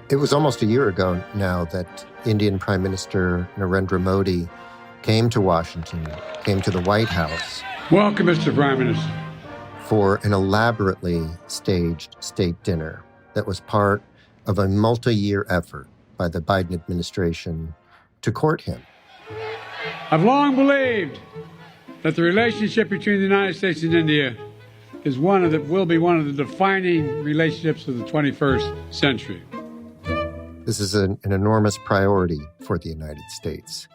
It was almost a year ago now that Indian Prime Minister Narendra Modi came to Washington, came to the White House. Welcome, Mr. Prime Minister. For an elaborately staged state dinner that was part of a multi-year effort by the Biden administration to court him. I've long believed that the relationship between the United States and India is will be one of the defining relationships of the 21st century. This is an enormous priority for the United States.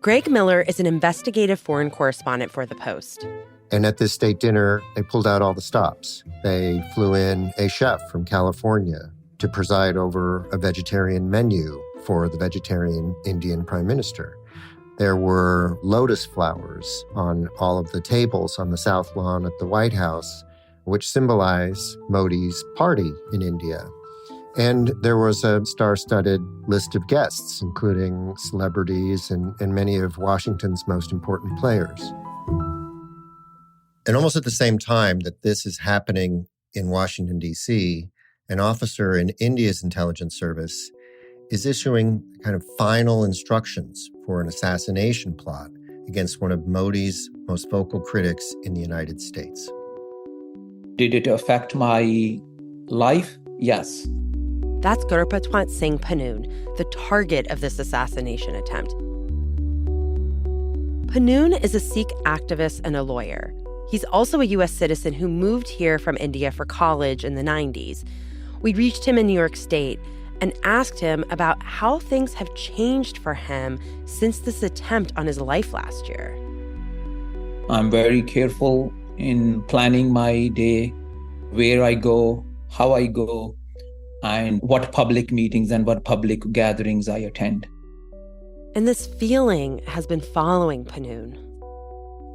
Greg Miller is an investigative foreign correspondent for The Post. And at this state dinner, they pulled out all the stops. They flew in a chef from California to preside over a vegetarian menu for the vegetarian Indian Prime Minister. There were lotus flowers on all of the tables on the South Lawn at the White House, which symbolize Modi's party in India. And there was a star-studded list of guests, including celebrities and many of Washington's most important players. And almost at the same time that this is happening in Washington, D.C., an officer in India's intelligence service is issuing kind of final instructions for an assassination plot against one of Modi's most vocal critics in the United States. Did it affect my life? Yes. That's Gurpatwant Singh Panoon, the target of this assassination attempt. Panoon is a Sikh activist and a lawyer. He's also a U.S. citizen who moved here from India for college in the 90s. We reached him in New York State and asked him about how things have changed for him since this attempt on his life last year. I'm very careful in planning my day, where I go, how I go, and what public meetings and what public gatherings I attend. And this feeling has been following Panoon.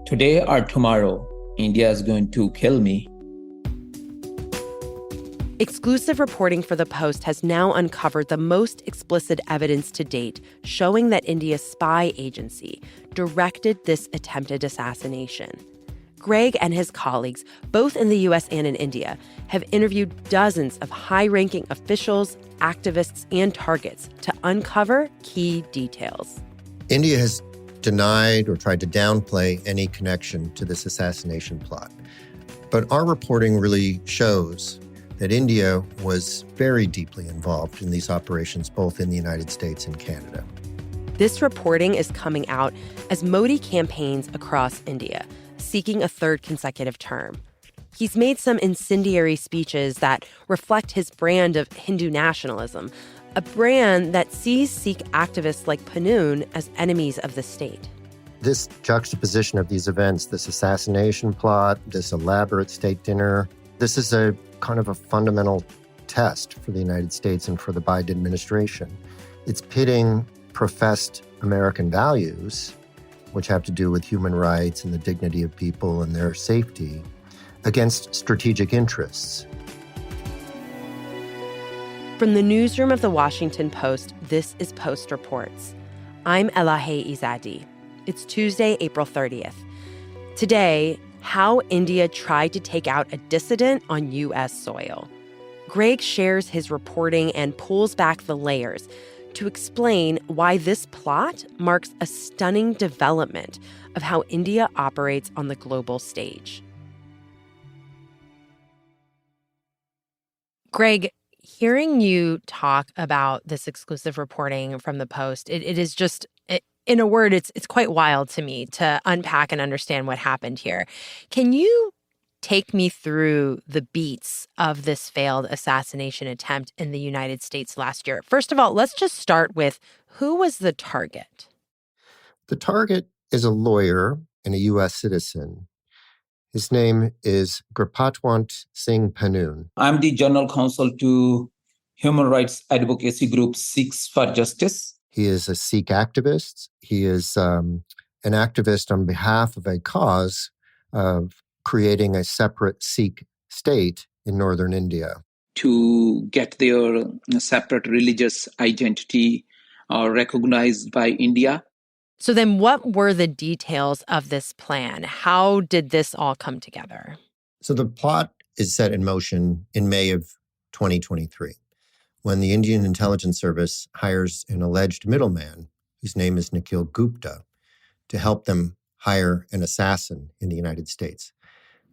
Today or tomorrow, India is going to kill me. Exclusive reporting for The Post has now uncovered the most explicit evidence to date showing that India's spy agency directed this attempted assassination. Greg and his colleagues, both in the U.S. and in India, have interviewed dozens of high-ranking officials, activists, and targets to uncover key details. India has denied or tried to downplay any connection to this assassination plot. But our reporting really shows that India was very deeply involved in these operations, both in the United States and Canada. This reporting is coming out as Modi campaigns across India, seeking a third consecutive term. He's made some incendiary speeches that reflect his brand of Hindu nationalism, a brand that sees Sikh activists like Panoon as enemies of the state. This juxtaposition of these events, this assassination plot, this elaborate state dinner, this is a kind of a fundamental test for the United States and for the Biden administration. It's pitting professed American values, which have to do with human rights and the dignity of people and their safety, against strategic interests. From the newsroom of The Washington Post, this is Post Reports. I'm Elahe Izadi. It's Tuesday, April 30th. Today, how India tried to take out a dissident on U.S. soil. Greg shares his reporting and pulls back the layers to explain why this plot marks a stunning development of how India operates on the global stage. Greg, hearing you talk about this exclusive reporting from The Post, it is just, in a word, it's quite wild to me to unpack and understand what happened here. Can you take me through the beats of this failed assassination attempt in the United States last year? First of all, let's just start with who was the target? The target is a lawyer and a U.S. citizen. His name is Gurpatwant Singh Panoon. I'm the general counsel to human rights advocacy group Sikhs for Justice. He is a Sikh activist. He is an activist on behalf of a cause of creating a separate Sikh state in northern India. To get their separate religious identity recognized by India. So then what were the details of this plan? How did this all come together? So the plot is set in motion in May of 2023, when the Indian Intelligence Service hires an alleged middleman, whose name is Nikhil Gupta, to help them hire an assassin in the United States.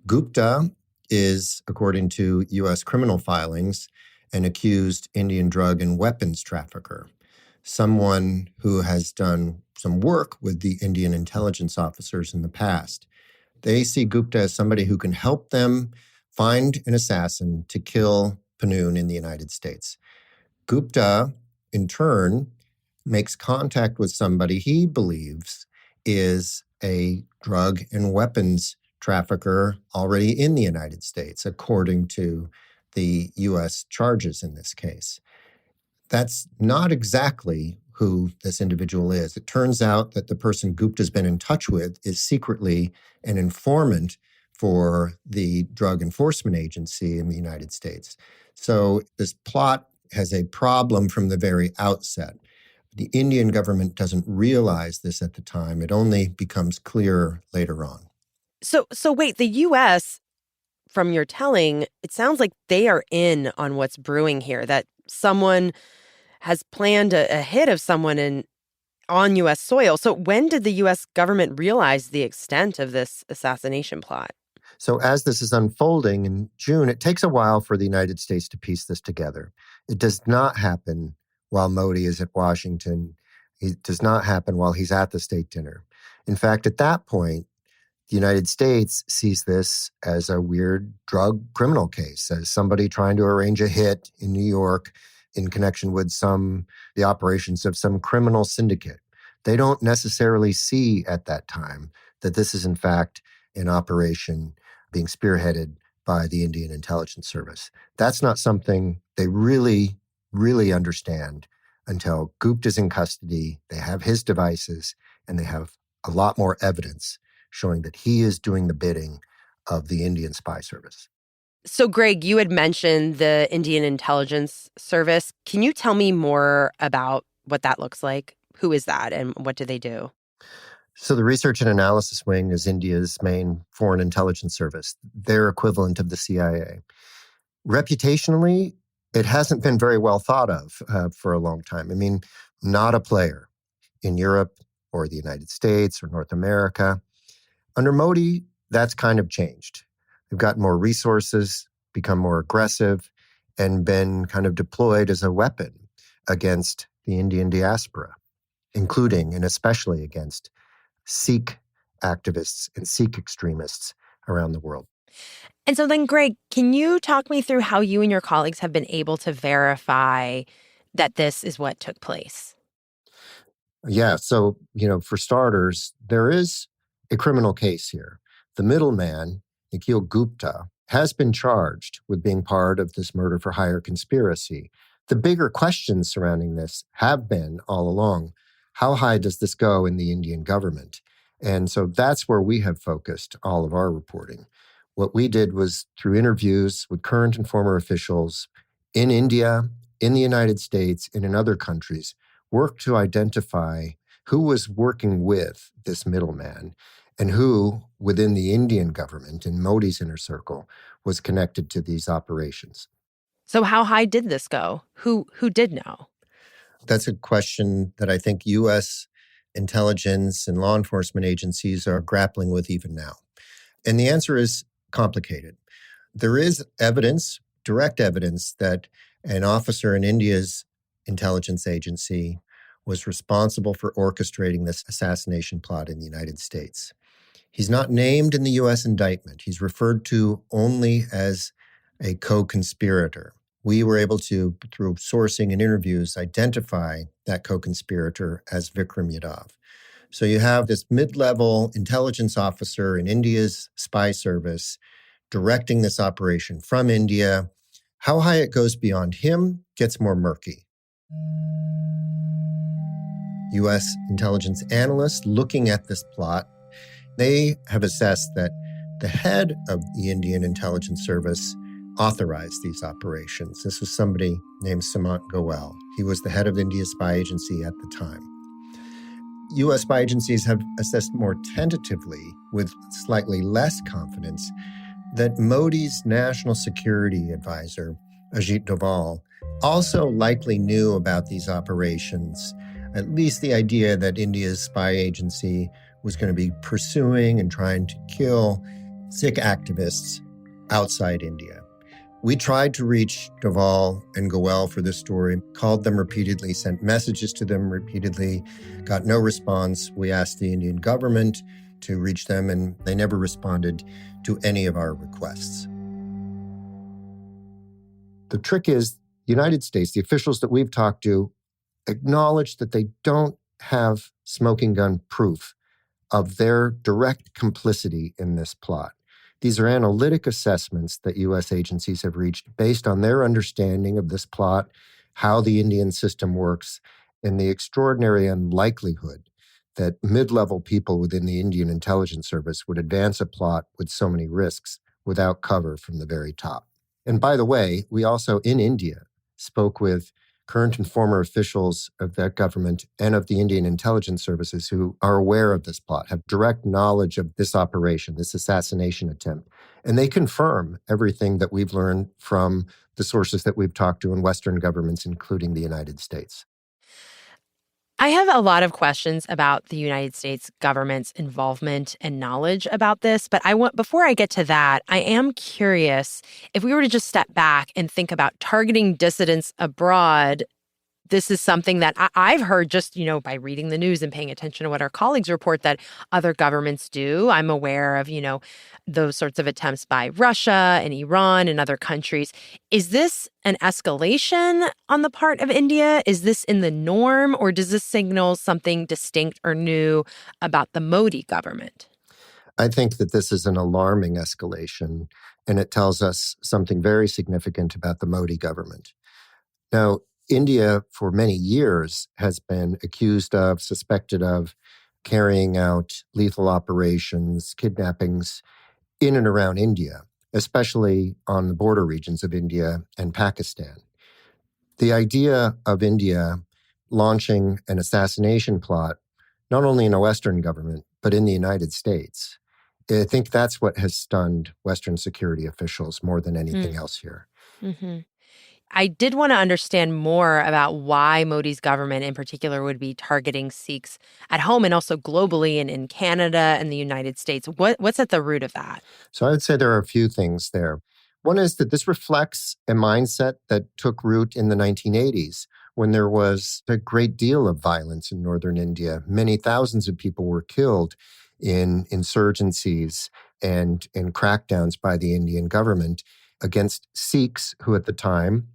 Gupta is, according to U.S. criminal filings, an accused Indian drug and weapons trafficker, someone who has done some work with the Indian intelligence officers in the past. They see Gupta as somebody who can help them find an assassin to kill Panoon in the United States. Gupta, in turn, makes contact with somebody he believes is a drug and weapons trafficker already in the United States, according to the U.S. charges in this case. That's not exactly who this individual is. It turns out that the person Gupta's been in touch with is secretly an informant for the Drug Enforcement Agency in the United States. So this plot has a problem from the very outset. The Indian government doesn't realize this at the time. It only becomes clear later on. So wait, the U.S., from your telling, it sounds like they are in on what's brewing here, that someone has planned a hit of someone on U.S. soil. So when did the U.S. government realize the extent of this assassination plot? So as this is unfolding in June, it takes a while for the United States to piece this together. It does not happen while Modi is at Washington. It does not happen while he's at the state dinner. In fact, at that point, the United States sees this as a weird drug criminal case, as somebody trying to arrange a hit in New York in connection with the operations of some criminal syndicate. They don't necessarily see at that time that this is, in fact, an operation being spearheaded by the Indian Intelligence Service. That's not something they really, really understand until Gupta's in custody, they have his devices, and they have a lot more evidence showing that he is doing the bidding of the Indian spy service. So, Greg, you had mentioned the Indian Intelligence Service. Can you tell me more about what that looks like? Who is that and what do they do? So the Research and Analysis Wing is India's main foreign intelligence service, their equivalent of the CIA. Reputationally, it hasn't been very well thought of for a long time. I mean, not a player in Europe or the United States or North America. Under Modi, that's kind of changed. They've gotten more resources, become more aggressive, and been kind of deployed as a weapon against the Indian diaspora, including and especially against Sikh activists and Sikh extremists around the world. And so then, Greg, can you talk me through how you and your colleagues have been able to verify that this is what took place? Yeah, so, for starters, there is a criminal case here. The middleman, Nikhil Gupta, has been charged with being part of this murder for hire conspiracy. The bigger questions surrounding this have been all along, how high does this go in the Indian government? And so that's where we have focused all of our reporting. What we did was, through interviews with current and former officials in India, in the United States, and in other countries, work to identify who was working with this middleman and who, within the Indian government, in Modi's inner circle, was connected to these operations. So how high did this go? Who did know? That's a question that I think U.S. intelligence and law enforcement agencies are grappling with even now. And the answer is complicated. There is evidence, direct evidence, that an officer in India's intelligence agency was responsible for orchestrating this assassination plot in the United States. He's not named in the U.S. indictment. He's referred to only as a co-conspirator. We were able to, through sourcing and interviews, identify that co-conspirator as Vikram Yadav. So you have this mid-level intelligence officer in India's spy service directing this operation from India. How high it goes beyond him gets more murky. U.S. intelligence analysts looking at this plot, they have assessed that the head of the Indian Intelligence Service authorized these operations. This was somebody named Sumant Goel. He was the head of India's spy agency at the time. U.S. spy agencies have assessed more tentatively, with slightly less confidence, that Modi's national security advisor Ajit Doval, also likely knew about these operations, at least the idea that India's spy agency was going to be pursuing and trying to kill Sikh activists outside India. We tried to reach Doval and Goel for this story, called them repeatedly, sent messages to them repeatedly, got no response. We asked the Indian government to reach them, and they never responded to any of our requests. The trick is, the United States, the officials that we've talked to, acknowledge that they don't have smoking gun proof of their direct complicity in this plot. These are analytic assessments that U.S. agencies have reached based on their understanding of this plot, how the Indian system works, and the extraordinary unlikelihood that mid-level people within the Indian intelligence service would advance a plot with so many risks without cover from the very top. And by the way, we also, in India, spoke with current and former officials of that government and of the Indian intelligence services who are aware of this plot, have direct knowledge of this operation, this assassination attempt. And they confirm everything that we've learned from the sources that we've talked to in Western governments, including the United States. I have a lot of questions about the United States government's involvement and knowledge about this, but before I get to that, I am curious if we were to just step back and think about targeting dissidents abroad. This is something that I've heard just, by reading the news and paying attention to what our colleagues report that other governments do. I'm aware of, those sorts of attempts by Russia and Iran and other countries. Is this an escalation on the part of India? Is this in the norm, or does this signal something distinct or new about the Modi government? I think that this is an alarming escalation, and it tells us something very significant about the Modi government. Now, India, for many years, has been accused of, suspected of, carrying out lethal operations, kidnappings in and around India, especially on the border regions of India and Pakistan. The idea of India launching an assassination plot, not only in a Western government, but in the United States, I think that's what has stunned Western security officials more than anything else here. Mm-hmm. I did want to understand more about why Modi's government in particular would be targeting Sikhs at home and also globally and in Canada and the United States. What's at the root of that? So I would say there are a few things there. One is that this reflects a mindset that took root in the 1980s when there was a great deal of violence in northern India. Many thousands of people were killed in insurgencies and in crackdowns by the Indian government against Sikhs who at the time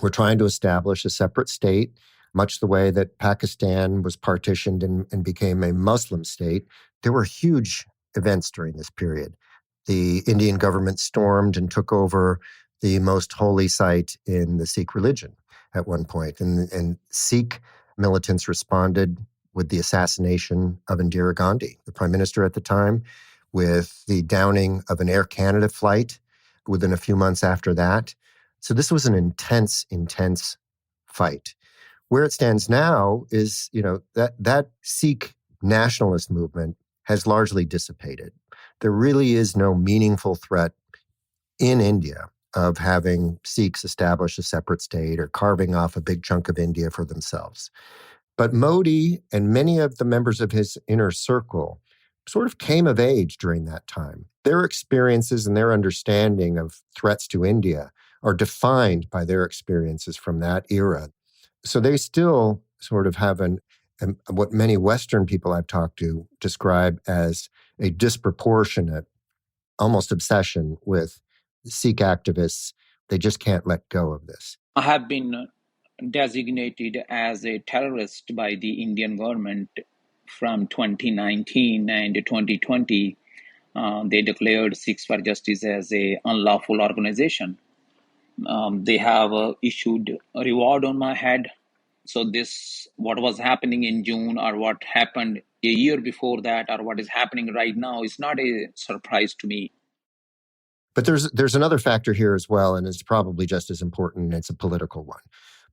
were trying to establish a separate state, much the way that Pakistan was partitioned and became a Muslim state. There were huge events during this period. The Indian government stormed and took over the most holy site in the Sikh religion at one point. And Sikh militants responded with the assassination of Indira Gandhi, the prime minister at the time, with the downing of an Air Canada flight within a few months after that. So this was an intense fight. Where it stands now is, that Sikh nationalist movement has largely dissipated. There really is no meaningful threat in India of having Sikhs establish a separate state or carving off a big chunk of India for themselves. But Modi and many of the members of his inner circle sort of came of age during that time. Their experiences and their understanding of threats to India are defined by their experiences from that era. So they still sort of have what many Western people I've talked to describe as a disproportionate, almost obsession with Sikh activists. They just can't let go of this. I have been designated as a terrorist by the Indian government from 2019 and 2020. They declared Sikhs for Justice as an unlawful organization. They have issued a reward on my head. So what was happening in June or what happened a year before that or what is happening right now is not a surprise to me. But there's another factor here as well, and it's probably just as important, and it's a political one.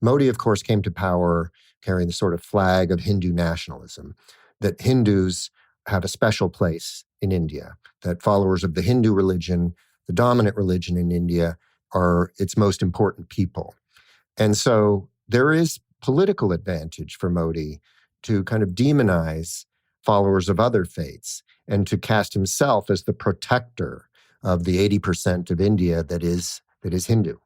Modi, of course, came to power carrying the sort of flag of Hindu nationalism, that Hindus have a special place in India, that followers of the Hindu religion, the dominant religion in India, are its most important people. And so there is political advantage for Modi to kind of demonize followers of other faiths and to cast himself as the protector of the 80% of India that is Hindu.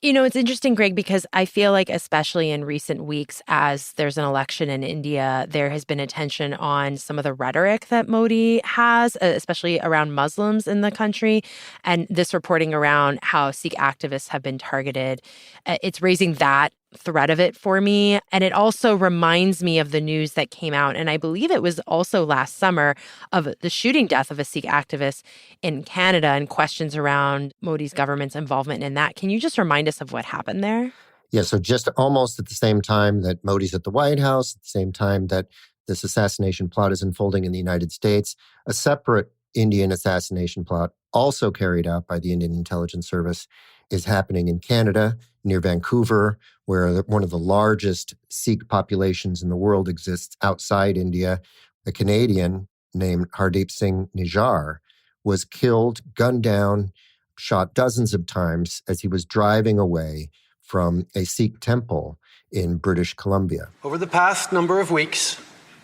You know, it's interesting, Greg, because I feel like especially in recent weeks, as there's an election in India, there has been attention on some of the rhetoric that Modi has, especially around Muslims in the country. And this reporting around how Sikh activists have been targeted, it's raising that thread of it for me. And it also reminds me of the news that came out, and I believe it was also last summer, of the shooting death of a Sikh activist in Canada and questions around Modi's government's involvement in that. Can you just remind us of what happened there? Yeah, so just almost at the same time that Modi's at the White House, at the same time that this assassination plot is unfolding in the United States, a separate Indian assassination plot, also carried out by the Indian Intelligence Service, is happening in Canada, near Vancouver, where one of the largest Sikh populations in the world exists outside India. A Canadian named Hardeep Singh Nijjar was killed, gunned down, shot dozens of times as he was driving away from a Sikh temple in British Columbia. Over the past number of weeks,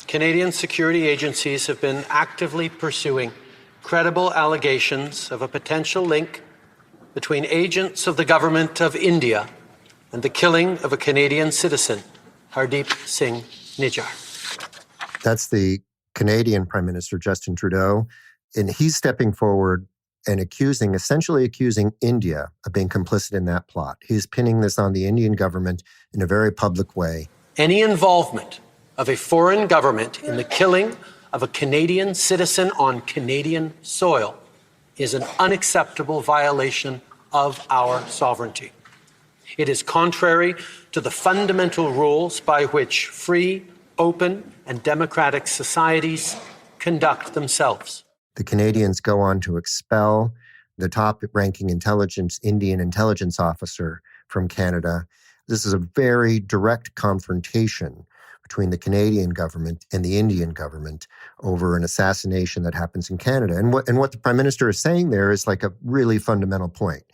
Canadian security agencies have been actively pursuing credible allegations of a potential link between agents of the government of India and the killing of a Canadian citizen, Hardeep Singh Nijjar. That's the Canadian Prime Minister, Justin Trudeau, and he's stepping forward and essentially accusing India of being complicit in that plot. He's pinning this on the Indian government in a very public way. Any involvement of a foreign government in the killing of a Canadian citizen on Canadian soil is an unacceptable violation of our sovereignty. It is contrary to the fundamental rules by which free, open, and democratic societies conduct themselves. The Canadians go on to expel the top-ranking Indian intelligence officer from Canada. This is a very direct confrontation between the Canadian government and the Indian government over an assassination that happens in Canada. And what the Prime Minister is saying there is like a really fundamental point.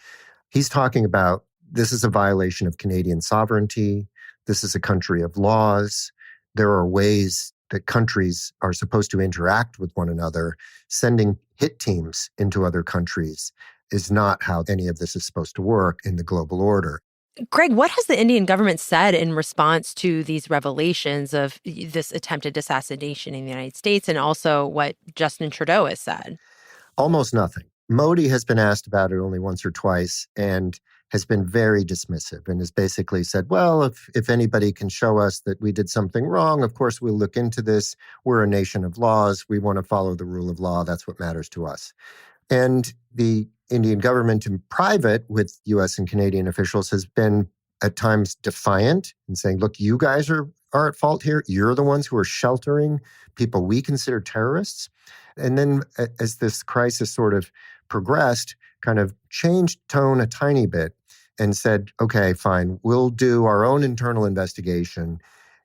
He's talking about this is a violation of Canadian sovereignty. This is a country of laws. There are ways that countries are supposed to interact with one another. Sending hit teams into other countries is not how any of this is supposed to work in the global order. Greg, what has the Indian government said in response to these revelations of this attempted assassination in the United States, and also what Justin Trudeau has said? Almost nothing. Modi has been asked about it only once or twice and has been very dismissive and has basically said, well, if anybody can show us that we did something wrong, of course we'll look into this. We're a nation of laws. We want to follow the rule of law. That's what matters to us. And the Indian government in private with U.S. and Canadian officials has been at times defiant and saying, look, you guys are at fault here. You're the ones who are sheltering people we consider terrorists. And then as this crisis sort of progressed, kind of changed tone a tiny bit and said, okay, fine, we'll do our own internal investigation.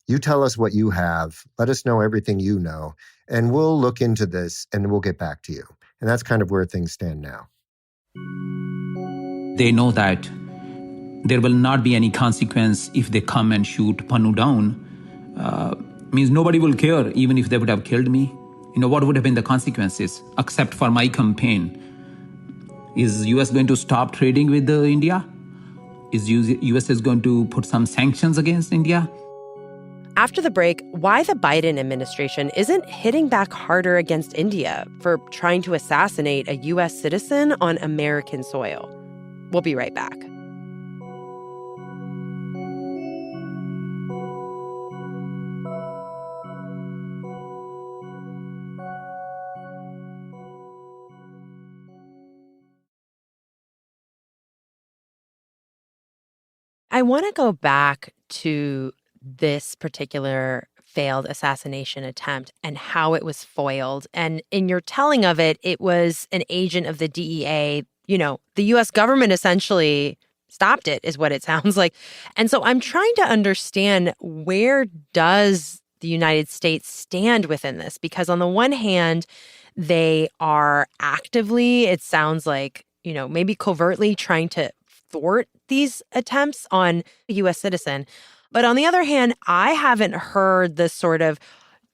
You tell us what you have. Let us know everything you know. And we'll look into this and we'll get back to you. And that's kind of where things stand now. They know that there will not be any consequence if they come and shoot Panu down. Means nobody will care, even if they would have killed me. What would have been the consequences, except for my campaign? Is US going to stop trading with India? Is US is going to put some sanctions against India? After the break, why the Biden administration isn't hitting back harder against India for trying to assassinate a U.S. citizen on American soil. We'll be right back. I want to go back to this particular failed assassination attempt and how it was foiled. And in your telling of it, it was an agent of the DEA. The U.S. government essentially stopped it, is what it sounds like. And so I'm trying to understand, where does the United States stand within this? Because on the one hand, they are actively, it sounds like, maybe covertly trying to thwart these attempts on a U.S. citizen. But on the other hand, I haven't heard the sort of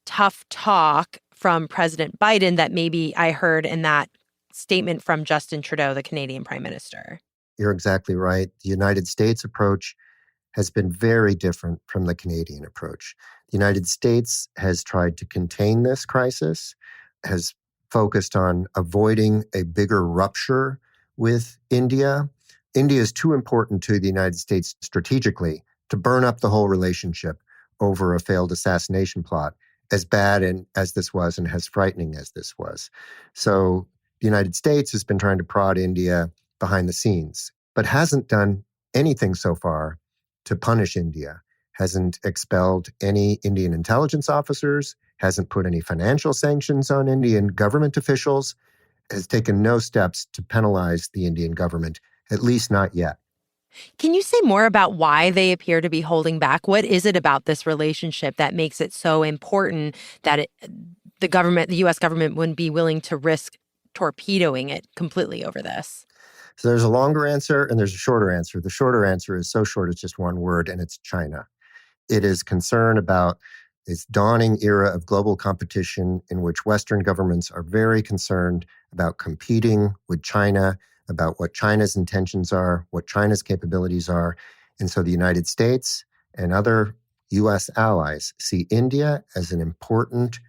tough talk from President Biden that maybe I heard in that statement from Justin Trudeau, the Canadian Prime Minister. You're exactly right. The United States approach has been very different from the Canadian approach. The United States has tried to contain this crisis, has focused on avoiding a bigger rupture with India. India is too important to the United States strategically to burn up the whole relationship over a failed assassination plot, as bad as this was and as frightening as this was. So the United States has been trying to prod India behind the scenes, but hasn't done anything so far to punish India, hasn't expelled any Indian intelligence officers, hasn't put any financial sanctions on Indian government officials, has taken no steps to penalize the Indian government, at least not yet. Can you say more about why they appear to be holding back? What is it about this relationship that makes it so important that the U.S. government wouldn't be willing to risk torpedoing it completely over this? So there's a longer answer and there's a shorter answer. The shorter answer is so short it's just one word, and it's China. It is concern about this dawning era of global competition in which Western governments are very concerned about competing with China, about what China's intentions are, what China's capabilities are. And so the United States and other U.S. allies see India as an important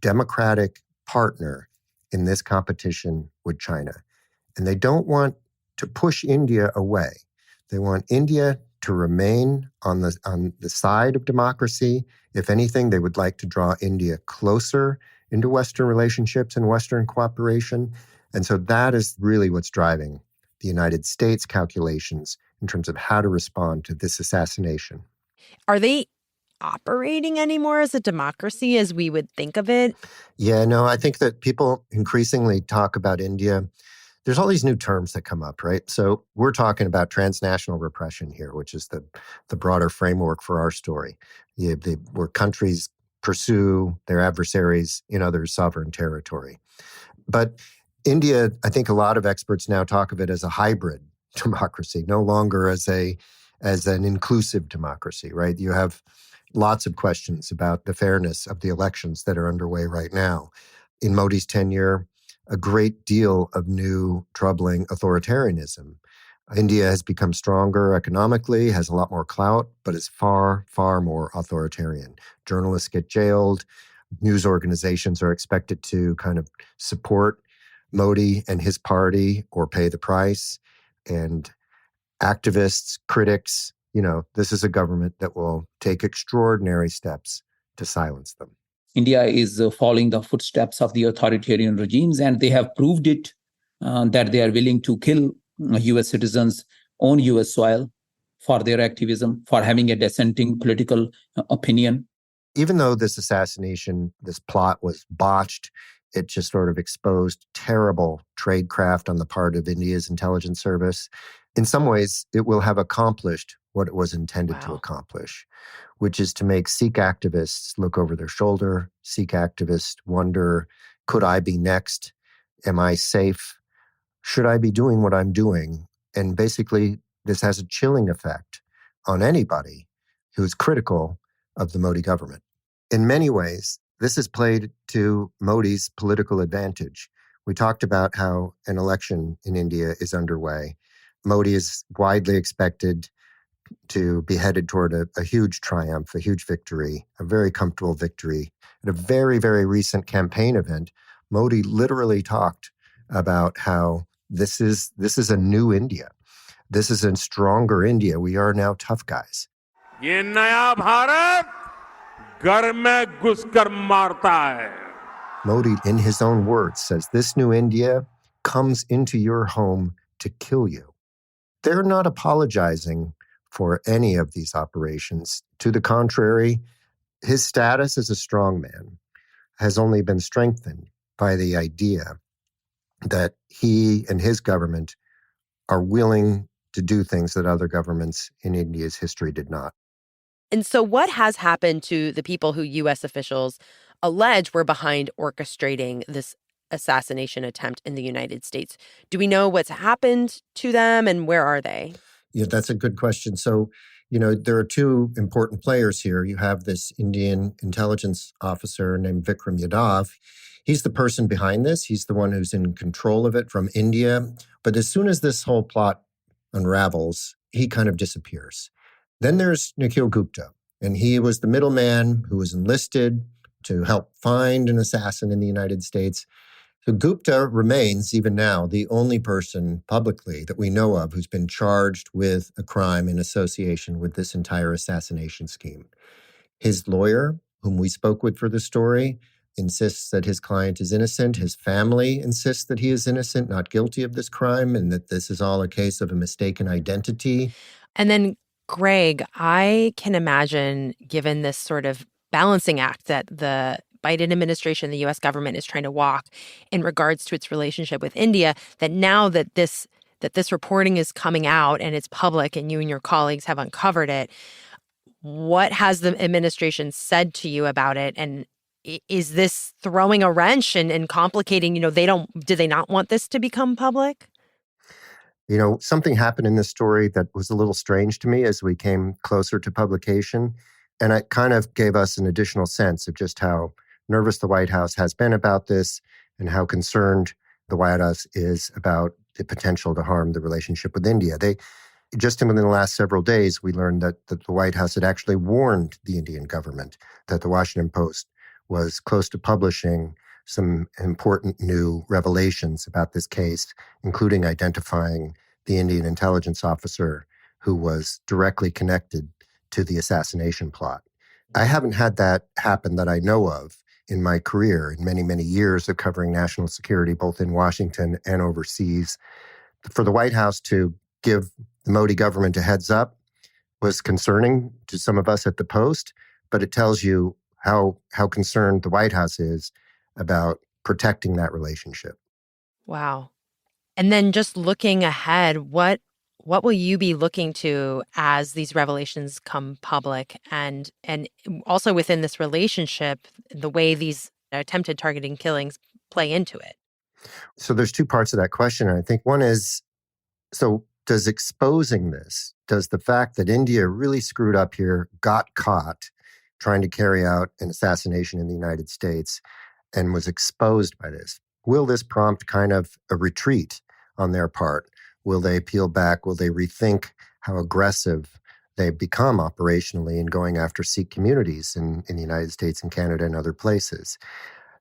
democratic partner in this competition with China. And they don't want to push India away. They want India to remain on the side of democracy. If anything, they would like to draw India closer into Western relationships and Western cooperation. And so that is really what's driving the United States calculations in terms of how to respond to this assassination. Are they operating anymore as a democracy as we would think of it? Yeah, no, I think that people increasingly talk about India. There's all these new terms that come up, right? So we're talking about transnational repression here, which is the broader framework for our story, where countries pursue their adversaries in other sovereign territory. But India, I think a lot of experts now talk of it as a hybrid democracy, no longer as an inclusive democracy, right? You have lots of questions about the fairness of the elections that are underway right now. In Modi's tenure, a great deal of new troubling authoritarianism. India has become stronger economically, has a lot more clout, but is far, far more authoritarian. Journalists get jailed. News organizations are expected to kind of support Modi and his party or pay the price. And activists, critics, this is a government that will take extraordinary steps to silence them. India is following the footsteps of the authoritarian regimes, and they have proved it that they are willing to kill U.S. citizens on U.S. soil for their activism, for having a dissenting political opinion. Even though this assassination, this plot was botched, it just sort of exposed terrible tradecraft on the part of India's intelligence service. In some ways, it will have accomplished what it was intended to accomplish, which is to make Sikh activists look over their shoulder. Sikh activists wonder, could I be next? Am I safe? Should I be doing what I'm doing? And basically, this has a chilling effect on anybody who is critical of the Modi government. In many ways, this has played to Modi's political advantage. We talked about how an election in India is underway. Modi is widely expected to be headed toward a huge triumph, a huge victory, a very comfortable victory. At a very, very recent campaign event, Modi literally talked about how this is a new India. This is a stronger India. We are now tough guys. ये नया भारत घर में घुसकर मारता है. Modi, in his own words, says this new India comes into your home to kill you. They're not apologizing for any of these operations. To the contrary, his status as a strongman has only been strengthened by the idea that he and his government are willing to do things that other governments in India's history did not. And so what has happened to the people who U.S. officials allege were behind orchestrating this assassination attempt in the United States. Do we know what's happened to them and where are they? Yeah, that's a good question. So, there are two important players here. You have this Indian intelligence officer named Vikram Yadav. He's the person behind this. He's the one who's in control of it from India. But as soon as this whole plot unravels, he kind of disappears. Then there's Nikhil Gupta, and he was the middleman who was enlisted to help find an assassin in the United States. So Gupta remains, even now, the only person publicly that we know of who's been charged with a crime in association with this entire assassination scheme. His lawyer, whom we spoke with for the story, insists that his client is innocent. His family insists that he is innocent, not guilty of this crime, and that this is all a case of a mistaken identity. And then, Greg, I can imagine, given this sort of balancing act that the Biden administration, the U.S. government is trying to walk in regards to its relationship with India, that now that this reporting is coming out and it's public and you and your colleagues have uncovered it, what has the administration said to you about it? And is this throwing a wrench and complicating, do they not want this to become public? Something happened in this story that was a little strange to me as we came closer to publication. And it kind of gave us an additional sense of just how nervous the White House has been about this and how concerned the White House is about the potential to harm the relationship with India. Just within the last several days, we learned that the White House had actually warned the Indian government that the Washington Post was close to publishing some important new revelations about this case, including identifying the Indian intelligence officer who was directly connected to the assassination plot. I haven't had that happen that I know of in my career, in many, many years of covering national security, both in Washington and overseas. For the White House to give the Modi government a heads up was concerning to some of us at the Post, but it tells you how concerned the White House is about protecting that relationship. Wow. And then just looking ahead, what will you be looking to as these revelations come public? And also within this relationship, the way these attempted targeting killings play into it? So there's two parts of that question. And I think one is, so does exposing this, does the fact that India really screwed up here, got caught trying to carry out an assassination in the United States and was exposed by this, will this prompt kind of a retreat on their part? Will they peel back? Will they rethink how aggressive they've become operationally in going after Sikh communities in the United States and Canada and other places?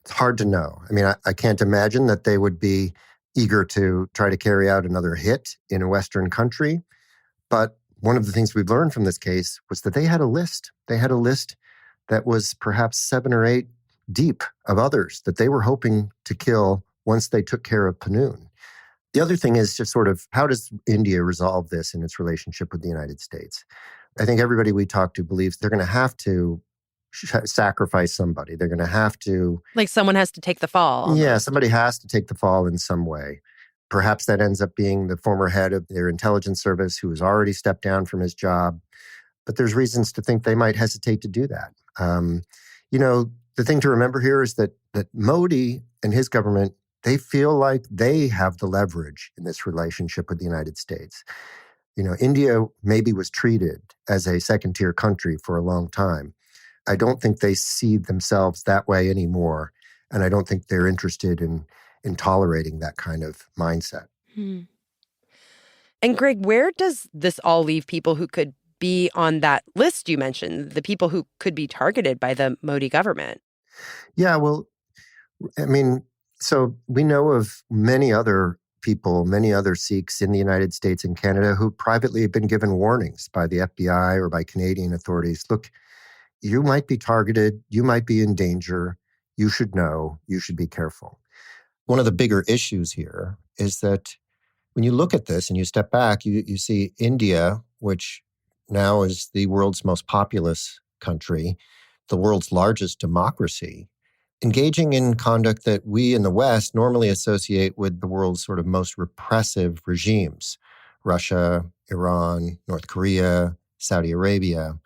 It's hard to know. I mean, I can't imagine that they would be eager to try to carry out another hit in a Western country. But one of the things we've learned from this case was that they had a list. They had a list that was perhaps 7 or 8 deep of others that they were hoping to kill once they took care of Panoon. The other thing is just sort of, how does India resolve this in its relationship with the United States? I think everybody we talk to believes they're going to have to sacrifice somebody. They're going to have to... Like someone has to take the fall. Almost. Yeah, somebody has to take the fall in some way. Perhaps that ends up being the former head of their intelligence service who has already stepped down from his job. But there's reasons to think they might hesitate to do that. The thing to remember here is that Modi and his government, they feel like they have the leverage in this relationship with the United States. India maybe was treated as a second-tier country for a long time. I don't think they see themselves that way anymore, and I don't think they're interested in tolerating that kind of mindset. And Greg, where does this all leave people who could be on that list you mentioned, the people who could be targeted by the Modi government? Yeah, well, I mean, so we know of many other people, many other Sikhs in the United States and Canada who privately have been given warnings by the FBI or by Canadian authorities. Look, you might be targeted, you might be in danger, you should know, you should be careful. One of the bigger issues here is that when you look at this and you step back, you see India, which now is the world's most populous country, the world's largest democracy, engaging in conduct that we in the West normally associate with the world's sort of most repressive regimes, Russia, Iran, North Korea, Saudi Arabia.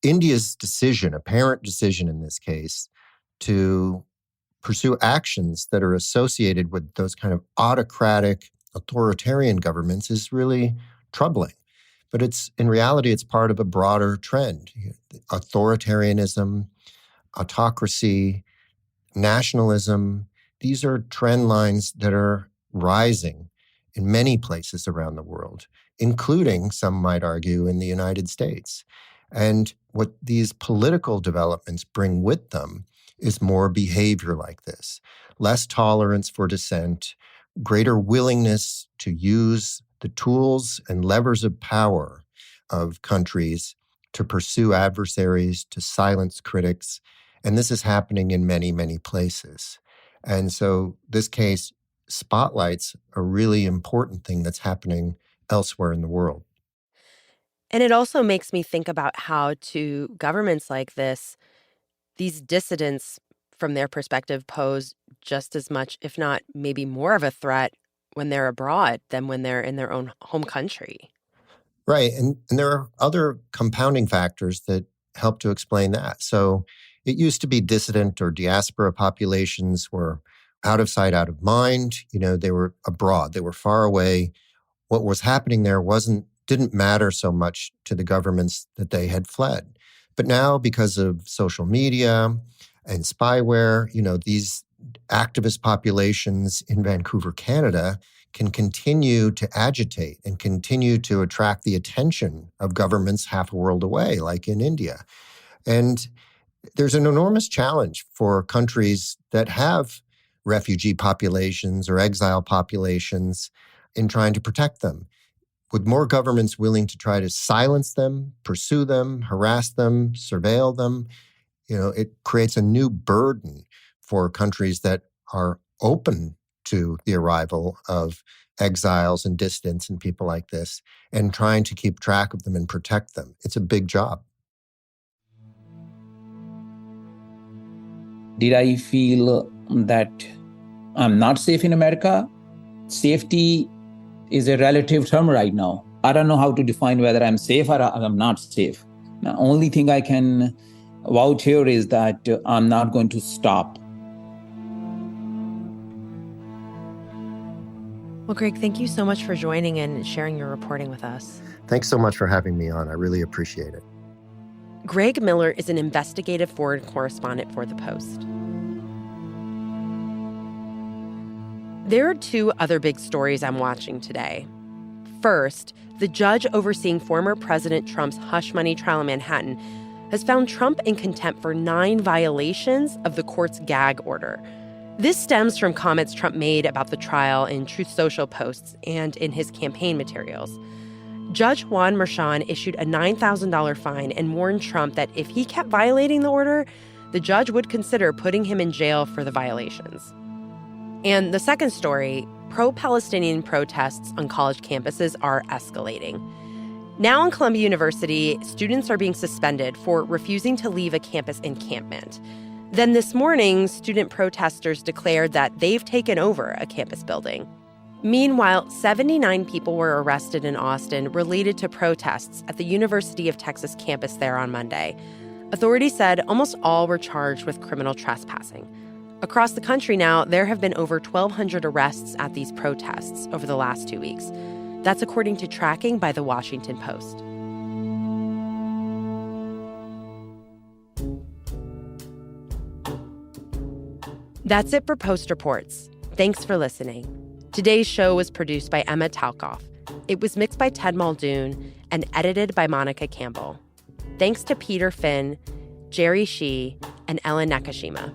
India's decision, apparent decision in this case, to pursue actions that are associated with those kind of autocratic, authoritarian governments is really troubling. But in reality, it's part of a broader trend. Authoritarianism, autocracy, nationalism, these are trend lines that are rising in many places around the world, including, some might argue, in the United States. And what these political developments bring with them is more behavior like this, less tolerance for dissent, greater willingness to use the tools and levers of power of countries to pursue adversaries, to silence critics. And this is happening in many, many places. And so this case spotlights a really important thing that's happening elsewhere in the world. And it also makes me think about how to governments like this, these dissidents, from their perspective, pose just as much, if not maybe more of a threat when they're abroad than when they're in their own home country. Right. And there are other compounding factors that help to explain that. So it used to be dissident or diaspora populations were out of sight, out of mind. They were abroad. They were far away. What was happening there didn't matter so much to the governments that they had fled. But now, because of social media and spyware, these activist populations in Vancouver, Canada, can continue to agitate and continue to attract the attention of governments half a world away, like in India. And there's an enormous challenge for countries that have refugee populations or exile populations in trying to protect them. With more governments willing to try to silence them, pursue them, harass them, surveil them, it creates a new burden for countries that are open to the arrival of exiles and dissidents and people like this, and trying to keep track of them and protect them. It's a big job. Did I feel that I'm not safe in America? Safety is a relative term right now. I don't know how to define whether I'm safe or I'm not safe. The only thing I can vouch here is that I'm not going to stop. Well, Greg, thank you so much for joining and sharing your reporting with us. Thanks so much for having me on. I really appreciate it. Greg Miller is an investigative foreign correspondent for The Post. There are two other big stories I'm watching today. First, the judge overseeing former President Trump's hush money trial in Manhattan has found Trump in contempt for 9 violations of the court's gag order. This stems from comments Trump made about the trial in Truth Social posts and in his campaign materials. Judge Juan Merchan issued a $9,000 fine and warned Trump that if he kept violating the order, the judge would consider putting him in jail for the violations. And the second story, pro-Palestinian protests on college campuses are escalating. Now in Columbia University, students are being suspended for refusing to leave a campus encampment. Then this morning, student protesters declared that they've taken over a campus building. Meanwhile, 79 people were arrested in Austin related to protests at the University of Texas campus there on Monday. Authorities said almost all were charged with criminal trespassing. Across the country now, there have been over 1,200 arrests at these protests over the last 2 weeks. That's according to tracking by The Washington Post. That's it for Post Reports. Thanks for listening. Today's show was produced by Emma Talkoff. It was mixed by Ted Muldoon and edited by Monica Campbell. Thanks to Peter Finn, Jerry Shee, and Ellen Nakashima.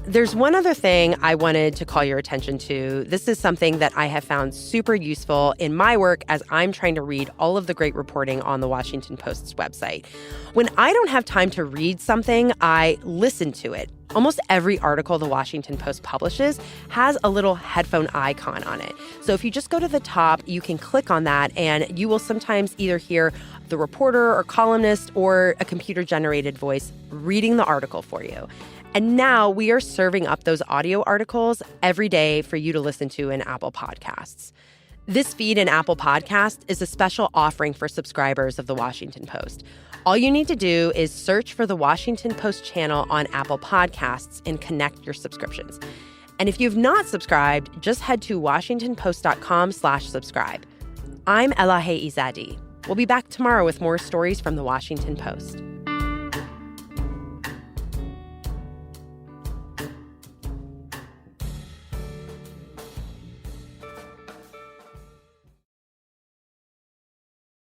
There's one other thing I wanted to call your attention to. This is something that I have found super useful in my work as I'm trying to read all of the great reporting on the Washington Post's website. When I don't have time to read something, I listen to it. Almost every article the Washington Post publishes has a little headphone icon on it. So if you just go to the top, you can click on that and you will sometimes either hear the reporter or columnist or a computer-generated voice reading the article for you. And now we are serving up those audio articles every day for you to listen to in Apple Podcasts. This feed in Apple Podcasts is a special offering for subscribers of The Washington Post. All you need to do is search for the Washington Post channel on Apple Podcasts and connect your subscriptions. And if you've not subscribed, just head to washingtonpost.com/subscribe. I'm Elahe Izadi. We'll be back tomorrow with more stories from the Washington Post.